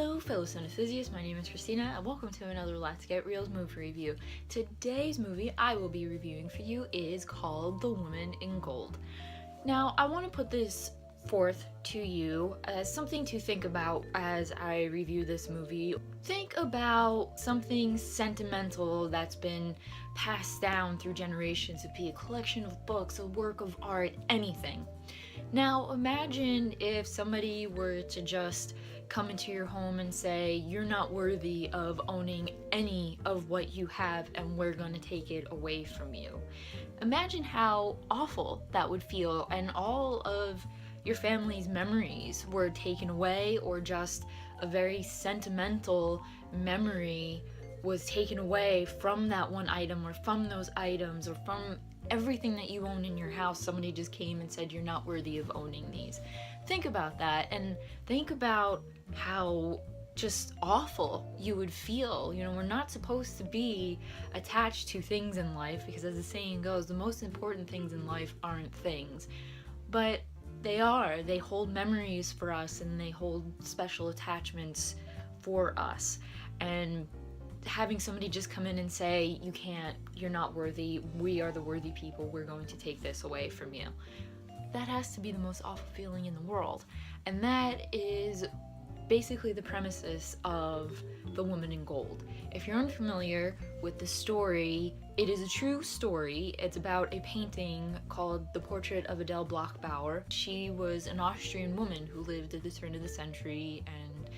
Hello fellow cinephisiasts, my name is Christina and welcome to another Let's Get Reelz movie review. Today's movie I will be reviewing for you is called The Woman in Gold. Now I want to put this forth to you as something to think about as I review this movie. Think about something sentimental that's been passed down through generations. It be a collection of books, a work of art, anything. Now imagine if somebody were to just come into your home and say, you're not worthy of owning any of what you have and we're going to take it away from you. Imagine how awful that would feel, and all of your family's memories were taken away, or just a very sentimental memory was taken away from that one item, or from those items, or from everything that you own in your house. Somebody just came and said you're not worthy of owning these. Think about that, and think about how just awful you would feel. You know, we're not supposed to be attached to things in life, because as the saying goes, the most important things in life aren't things, but they are. They hold memories for us, and they hold special attachments for us. And having somebody just come in and say, you can't, you're not worthy, we are the worthy people, we're going to take this away from you, that has to be the most awful feeling in the world. And that is basically the premises of The Woman in Gold. If you're unfamiliar with the story, it is a true story. It's about a painting called The Portrait of Adele Bloch-Bauer. She was an Austrian woman who lived at the turn of the century, and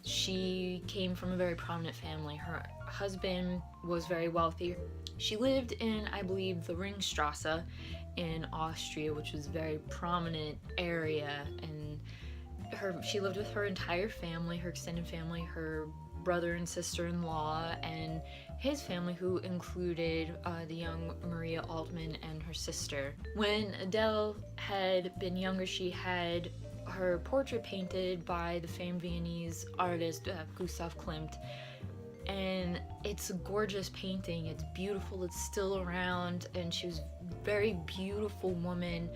she came from a very prominent family. Her husband was very wealthy. She lived in, I believe, the Ringstrasse in Austria, which was a very prominent area, and she lived with her entire family, her extended family, her brother and sister-in-law, and his family, who included the young Maria Altmann and her sister. When Adele had been younger, she had her portrait painted by the famed Viennese artist Gustav Klimt, and it's a gorgeous painting. It's beautiful, it's still around, and she was a very beautiful woman.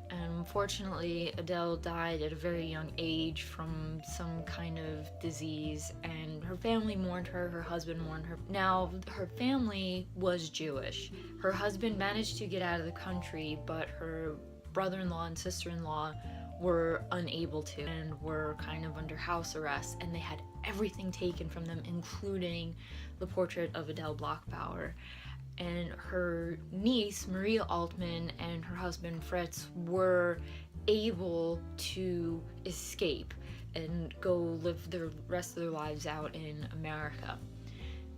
And unfortunately, Adele died at a very young age from some kind of disease, and her family mourned her, her husband mourned her. Now, her family was Jewish. Her husband managed to get out of the country, but her brother-in-law and sister-in-law were unable to, and were kind of under house arrest, and they had everything taken from them, including the portrait of Adele Bloch-Bauer. And her niece, Maria Altmann, and her husband, Fritz, were able to escape and go live the rest of their lives out in America.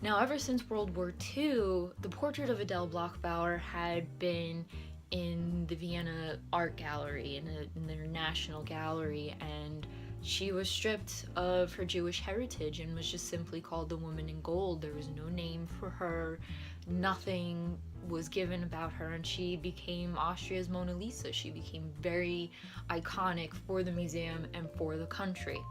Now, ever since World War II, the portrait of Adele Bloch-Bauer had been in the Vienna Art Gallery, in their national gallery, and she was stripped of her Jewish heritage and was just simply called the Woman in Gold. There was no name for her, nothing was given about her, and she became Austria's Mona Lisa. She became very iconic for the museum and for the country.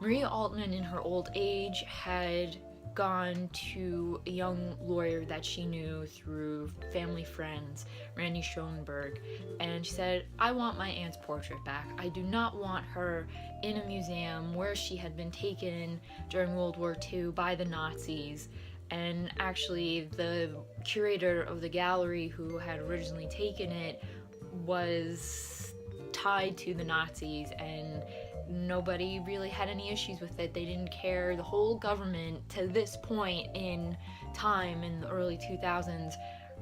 Maria Altmann, in her old age, had gone to a young lawyer that she knew through family friends, Randy Schoenberg, and she said, I want my aunt's portrait back. I do not want her in a museum where she had been taken during World War II by the Nazis. And actually, the curator of the gallery who had originally taken it was tied to the Nazis, and nobody really had any issues with it. They didn't care. The whole government, to this point in time in the early 2000s,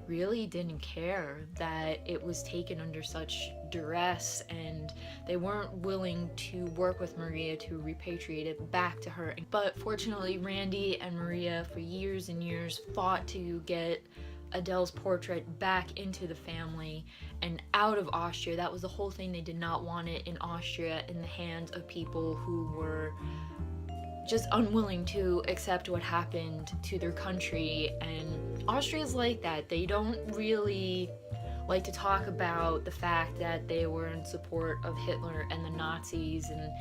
really didn't care that it was taken under such duress, and they weren't willing to work with Maria to repatriate it back to her. But fortunately, Randy and Maria for years and years fought to get Adele's portrait back into the family and out of Austria. That was the whole thing. They did not want it in Austria in the hands of people who were just unwilling to accept what happened to their country. And Austria's like that. They don't really like to talk about the fact that they were in support of Hitler and the Nazis, and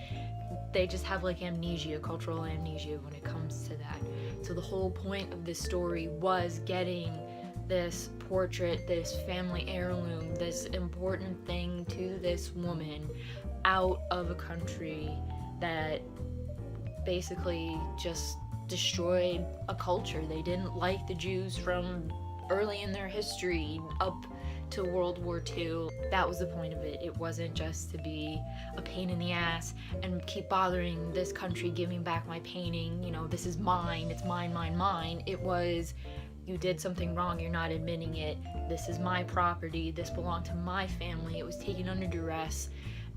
they just have like amnesia, cultural amnesia when it comes to that. So the whole point of this story was getting this portrait, this family heirloom, this important thing to this woman out of a country that basically just destroyed a culture. They didn't like the Jews from early in their history up to World War II. That was the point of it. It wasn't just to be a pain in the ass and keep bothering this country, giving back my painting, you know, this is mine, it's mine, mine, mine. It was, you did something wrong, you're not admitting it, this is my property, this belonged to my family, it was taken under duress,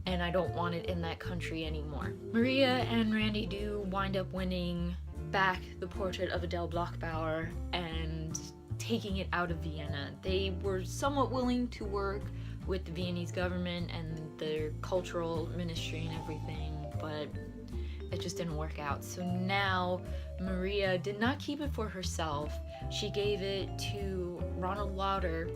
and I don't want it in that country anymore. Maria and Randy do wind up winning back the portrait of Adele Bloch-Bauer and taking it out of Vienna. They were somewhat willing to work with the Viennese government and their cultural ministry and everything, but it just didn't work out. So now Maria did not keep it for herself. She gave it to Ronald Lauder,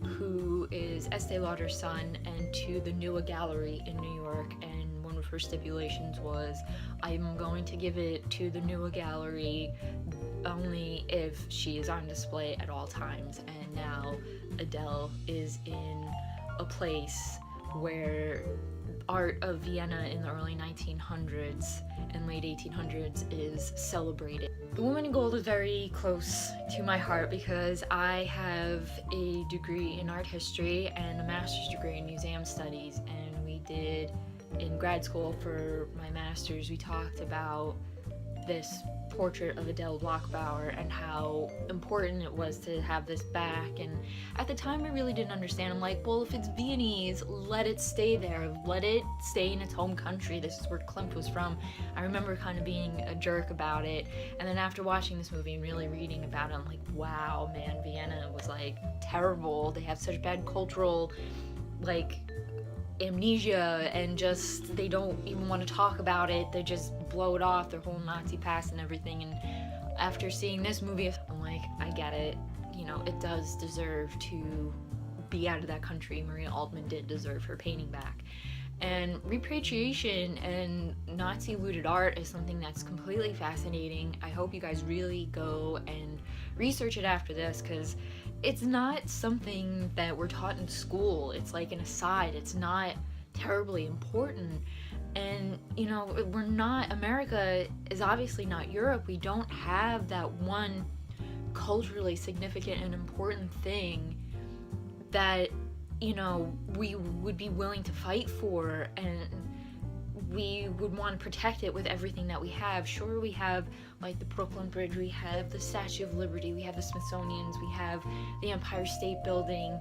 who is Estee Lauder's son, and to the Neue Gallery in New York. And one of her stipulations was, I'm going to give it to the Neue Gallery only if she is on display at all times. And now Adele is in a place where art of Vienna in the early 1900s and late 1800s is celebrated. The Woman in Gold is very close to my heart because I have a degree in art history and a master's degree in museum studies, and we did in grad school for my master's, we talked about this portrait of Adele Bloch-Bauer and how important it was to have this back. And at the time I really didn't understand. I'm like, well, if it's Viennese, let it stay there, let it stay in its home country. This is where Klimt was from. I remember kind of being a jerk about it, and then after watching this movie and really reading about it, I'm like, wow, man, Vienna was like terrible. They have such bad cultural like amnesia, and just they don't even want to talk about it. They just blow it off, their whole Nazi past and everything. And after seeing this movie, I'm like, I get it, you know, it does deserve to be out of that country. Maria Altman did deserve her painting back. And repatriation and Nazi looted art is something that's completely fascinating. I hope you guys really go and research it after this, because it's not something that we're taught in school. It's like an aside. It's not terribly important. And, you know, we're not, America is obviously not Europe. We don't have that one culturally significant and important thing that, you know, we would be willing to fight for, and we would want to protect it with everything that we have. Sure, we have like the Brooklyn Bridge, we have the Statue of Liberty, we have the Smithsonian's, we have the Empire State Building,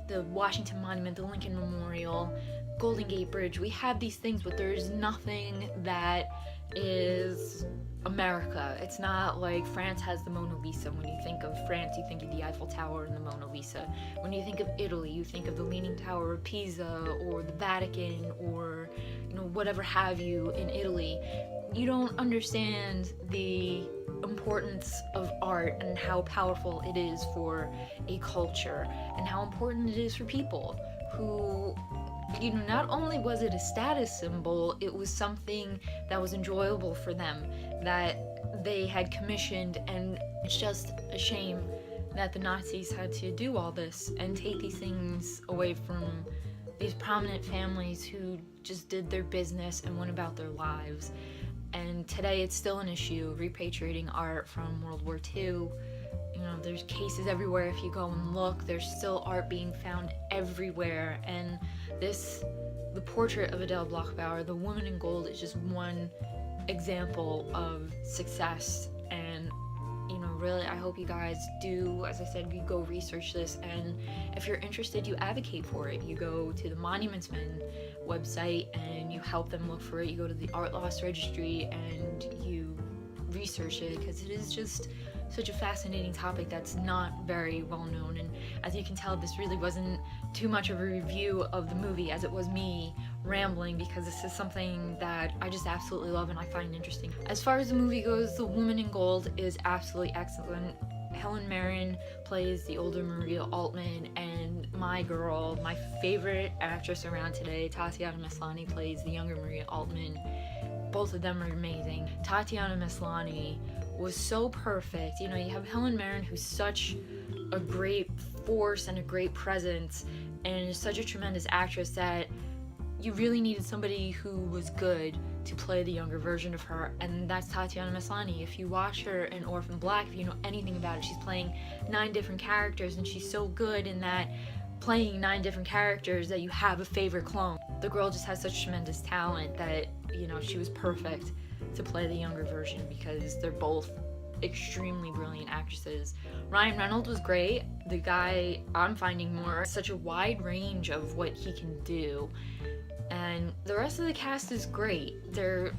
the Washington Monument, the Lincoln Memorial, Golden Gate Bridge. We have these things, but there's nothing that is America. It's not like France has the Mona Lisa. When you think of France, you think of the Eiffel Tower and the Mona Lisa. When you think of Italy, you think of the Leaning Tower of Pisa or the Vatican or, you know, whatever have you in Italy. You don't understand the importance of art and how powerful it is for a culture and how important it is for people who, you know, not only was it a status symbol, it was something that was enjoyable for them, that they had commissioned. And it's just a shame that the Nazis had to do all this and take these things away from these prominent families who just did their business and went about their lives. And today it's still an issue, repatriating art from World War II. You know, there's cases everywhere. If you go and look, there's still art being found everywhere. And the portrait of Adele Bloch-Bauer, the Woman in Gold, is just one example of success. And, you know, really, I hope you guys do, as I said, you go research this, and if you're interested, you advocate for it. You go to the Monuments Men website and you help them look for it. You go to the Art Loss Registry and you research it, because it is just such a fascinating topic that's not very well known. And as you can tell, this really wasn't too much of a review of the movie as it was me rambling, because this is something that I just absolutely love and I find interesting. As far as the movie goes, The Woman in Gold is absolutely excellent. Helen Mirren plays the older Maria Altman, and my girl, my favorite actress around today, Tatiana Maslany, plays the younger Maria Altman. Both of them are amazing. Tatiana Maslany was so perfect. You know, you have Helen Mirren, who's such a great force and a great presence and is such a tremendous actress that you really needed somebody who was good to play the younger version of her, and that's Tatiana Maslany. If you watch her in Orphan Black, if you know anything about it, she's playing 9 different characters, and she's so good in that, playing 9 different characters, that you have a favorite clone. The girl just has such tremendous talent that, you know, she was perfect to play the younger version because they're both extremely brilliant actresses. Ryan Reynolds was great. The guy, I'm finding more, such a wide range of what he can do. And the rest of the cast is great.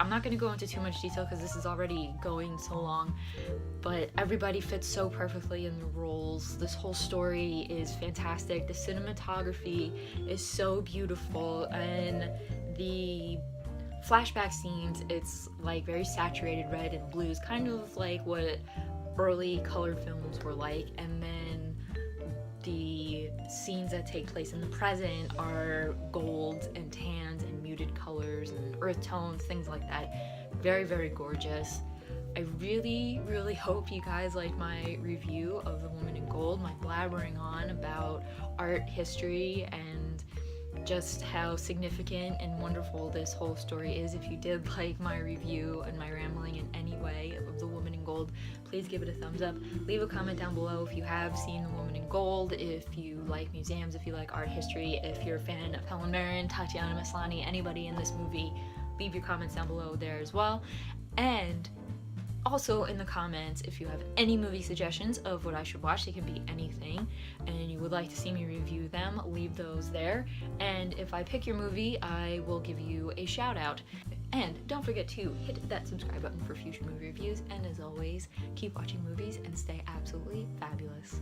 I'm not going to go into too much detail because this is already going so long, but everybody fits so perfectly in the roles. This whole story is fantastic. The cinematography is so beautiful, and the flashback scenes, it's like very saturated red and blues, kind of like what early colored films were like, and then the scenes that take place in the present are golds and tans and muted colors and earth tones, things like that. Very, very gorgeous. I really, really hope you guys like my review of The Woman in Gold, my blabbering on about art history and just how significant and wonderful this whole story is. If you did like my review and my rambling in any way of The Woman in Gold, please give it a thumbs up. Leave a comment down below if you have seen The Woman in Gold, if you like museums, if you like art history, if you're a fan of Helen Mirren, Tatiana Maslany, anybody in this movie. Leave your comments down below there as well. And also in the comments, if you have any movie suggestions of what I should watch, they can be anything, and you would like to see me review them, leave those there. And if I pick your movie, I will give you a shout out. And don't forget to hit that subscribe button for future movie reviews, and as always, keep watching movies and stay absolutely fabulous.